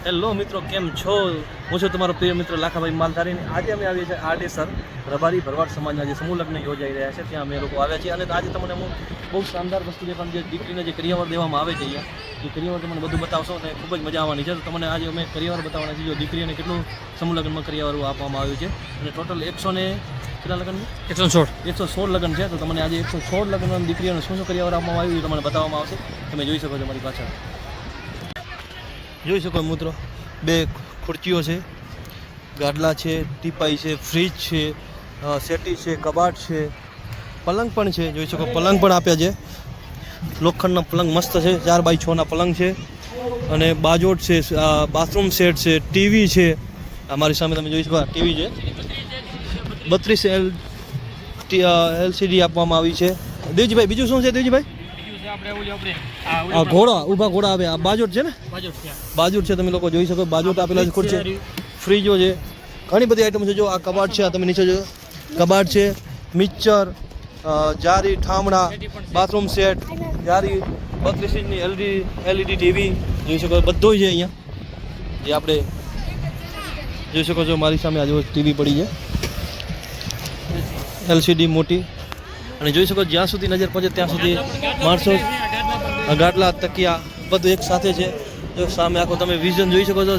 Hello મિત્રો, કેમ છો? હું છું તમારો પ્રિય મિત્ર લાખાભાઈ માલધારી. આજે અમે આવીએ છીએ આડેસર રબારી ભરવાડ સમાજના જે સમૂહ લગ્ન યોજાઈ રહ્યા છે ત્યાં અમે લોકો આવ્યા છીએ. અને આજે તમને હું બહુ શાનદાર વસ્તુ જે પણ જે દીકરીને જે કરિયાવર દેવામાં આવે છે અહીંયા, એ કરિયાવર તમને બધું બતાવશો અને ખૂબ જ મજા આવવાની છે. તો તમને આજે અમે કરિયાવર બતાવવાના છે. જો દીકરીને કેટલું સમૂહ લગ્નમાં કરિયાવર આપવામાં આવ્યું છે અને ટોટલ 100 ને કેટલા લગ્ન? 116 લગ્ન છે. તો તમને આજે 116 લગ્ન દીકરીઓને શું શું કરિયાવર આપવામાં આવ્યું એ તમને બતાવવામાં આવશે. તમે જોઈ શકો છો મારી પાછળ. જોઈ શકો મિત્રો, બે ખુરચીઓ છે, ગાડલા છે, ટીપાઈ છે, ફ્રીજ છે, સેટી છે, કબાટ છે, પલંગ પણ છે. જોઈ શકો પલંગ પણ આપ્યા છે. લોખંડના પલંગ મસ્ત છે, 4x6 પલંગ છે અને બાજોટ છે, બાથરૂમ સેટ છે, ટીવી છે. અમારી સામે તમે જોઈ શકો ટીવી છે. 32 LCD આપવામાં આવી છે. દેવજીભાઈ બીજું શું છે? દેવજીભાઈ ઊભા ઘોડા આવે. આ બાજોટ છે ને? બાજોટ છે, તમે લોકો જોઈ શકો. બાજોટ આપેલા છે, ખુરશી, ફ્રીજો છે, ઘણી બધી આઈટમ છે. જો આ કબાટ છે, આ તમે નીચે જો કબાટ છે, મિક્સર, જારી, ઠામડા, બાથરૂમ સેટ, જારી, 32 ઇંચની LED ટીવી જોઈ શકો. બધું છે અહીંયા જે આપણે જોઈ શકો છો. મારી સામે આજે ટીવી પડી છે, LCD મોટી. અને જોઈ શકો જ્યાં સુધી નજર પહોંચે ત્યાં સુધી માણસો, ગાટલા, તકિયા બધું એક સાથે છે. જો સામે આખો તમે વિઝન જોઈ શકો છો,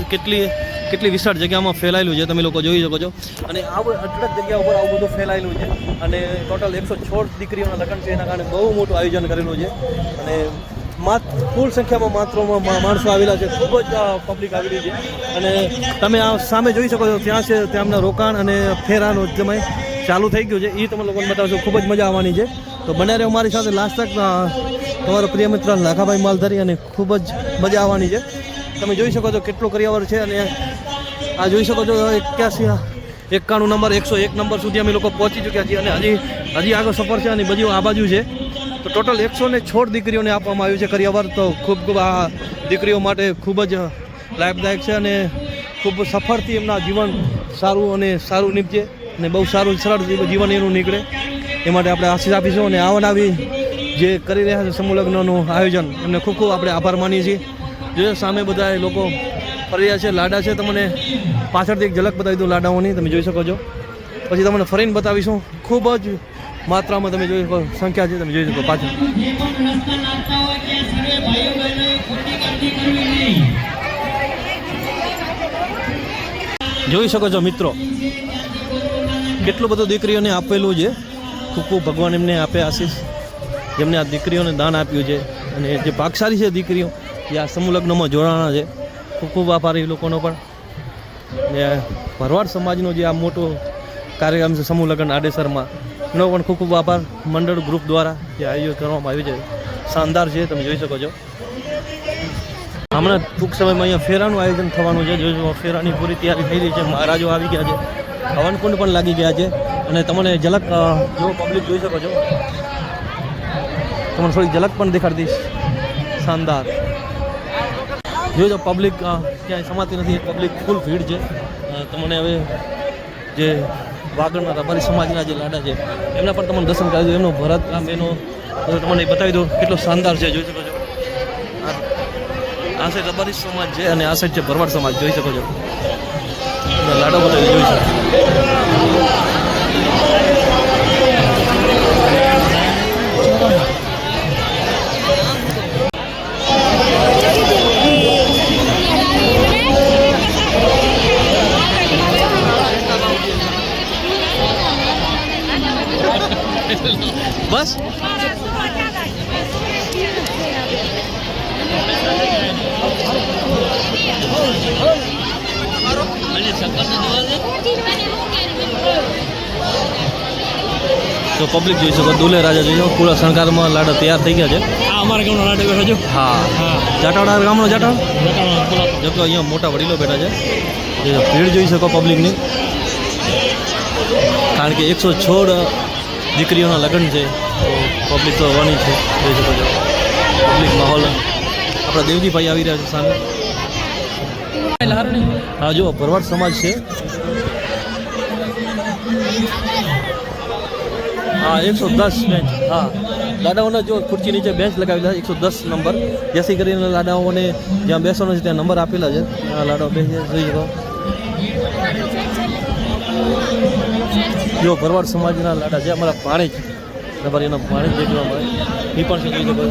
કેટલી વિશાળ જગ્યામાં ફેલાયેલું છે, તમે લોકો જોઈ શકો છો. અને આવું અઢળક જગ્યા ઉપર આવું બધું ફેલાયેલું છે. અને ટોટલ 116 દીકરીઓના લગ્ન છે, એના કારણે બહુ મોટું આયોજન કરેલું છે. અને ફૂલ સંખ્યામાં માણસો આવેલા છે, ખૂબ જ પબ્લિક આવેલી છે. અને તમે આ સામે જોઈ શકો છો, ત્યાં છે ત્યાંના રોકાણ અને ફેરાનો સમય ચાલુ થઈ ગયું છે. એ તમે લોકોને બતાવશો, ખૂબ જ મજા આવવાની છે. તો બને રહે અમારી સાથે લાસ્ટ તક. તમારો પ્રિય મિત્ર લાખાભાઈ માલધારી, અને ખૂબ જ મજા આવવાની છે. તમે જોઈ શકો છો કેટલો કરિયાવર છે. અને આ જોઈ શકો છો 91 નંબર 101 નંબર સુધી અમે લોકો પહોંચી ચૂક્યા છીએ. અને હજી આગળ સફર છે. અને બધી આ બાજુ છે. તો ટોટલ 116 દીકરીઓને આપવામાં આવ્યું છે કરિયાવર. તો ખૂબ આ દીકરીઓ માટે ખૂબ જ લાભદાયક છે અને ખૂબ સફળથી એમના જીવન સારું નીપજે અને બહુ સારું સરળ જીવન એનું નીકળે, એ માટે આપણે આશીષ આપીશું. અને આવી જે કરી રહ્યા છે સમૂહ લગ્નનું આયોજન, એમને ખૂબ ખૂબ આપણે આભાર માનીએ છીએ. જોઈએ સામે બધા લોકો ફરી રહ્યા છે. લાડા છે, તમને પાછળથી એક ઝલક બતાવી દઉં લાડાઓની, તમે જોઈ શકો છો. પછી તમને ફરીને બતાવીશું. ખૂબ જ માત્રામાં તમે જોઈ શકો, સંખ્યા છે, તમે જોઈ શકો પાછળ. જોઈ શકો છો મિત્રો, કેટલું બધું દીકરીઓને આપેલું છે. ખૂબ ખૂબ ભગવાન એમને આપે આશીષ, જેમને આ દીકરીઓને દાન આપ્યું છે. અને જે ભાગશાળી છે દીકરીઓ, જે આ સમૂહ લગ્નમાં જોડાણા છે, ખૂબ ખૂબ આભાર એ લોકોનો પણ. ને ભરવાડ સમાજનો જે આ મોટો કાર્યક્રમ છે સમૂહ લગ્ન આડેસરમાં, એનો પણ ખૂબ ખૂબ આભાર. મંડળ ગ્રુપ દ્વારા જે આયોજન કરવામાં આવ્યું છે, શાનદાર છે, તમે જોઈ શકો છો. હમણાં ટૂંક સમયમાં અહીંયા ફેરાનું આયોજન થવાનું છે. જોઈ ફેરાની પૂરી તૈયારી થઈ રહી છે. મહારાજો આવી ગયા છે, હવનકુંડ પણ લાગી ગયા છે. અને તમને ઝલક જો પબ્લિક જોઈ શકો છો, તમને થોડીક ઝલક પણ દેખાડી દઈશ. શાનદાર જોજો, પબ્લિક ક્યાંય સમાતી નથી, પબ્લિક ફૂલ ભીડ છે. તમને હવે જે વાગડના રબારી સમાજના જે લાડા છે એમના પણ તમને દર્શન કરાવી દો. એમનો ભરત કામ એનો તમને બતાવી દો, કેટલો શાનદાર છે, જોઈ શકો છો. આ સાઈડ રબારી સમાજ છે અને આ સાઈડ છે ભરવાડ સમાજ, જોઈ શકો છો. લાડો બતાવી જોઈ શકો. બસ તો પબ્લિક જોઈ શકો, દુલે રાજા જોઈ શકો, પૂરા શણગારમાં લાડા તૈયાર થઈ ગયા છે. અમારા ગામનો લાડો બેઠો છો? હા, જાટાવાડા ગામનો જાટાવાડા જો તો અહીંયા મોટા વડીલો બેઠા છે. ભીડ જોઈ શકો પબ્લિકની, કારણ કે 116 દીકરીઓના લગ્ન છે. તો પબ્લિક તો હોવાની છે, જોઈ શકો છો. પબ્લિક માહોલ. આપણા દેવજીભાઈ આવી રહ્યા છે સામે. હા, જો ભરવાડ સમાજ છે. હા, 110 બેન્ચ. હા, લાડાઓને જો ખુરચી નીચે બેન્ચ લગાવેલા છે 110 નંબર, જેથી કરીને લાડાઓને જ્યાં બેસવાનો છે ત્યાં નંબર આપેલા છે. આ લાડાઓ બેસી જોઈ શકો. જો ભરવાડ સમાજના લાડા છે, અમારા પાણી જ તમારી એના પાણી જ દેખવા મળે, એ પણ જોઈ શકો.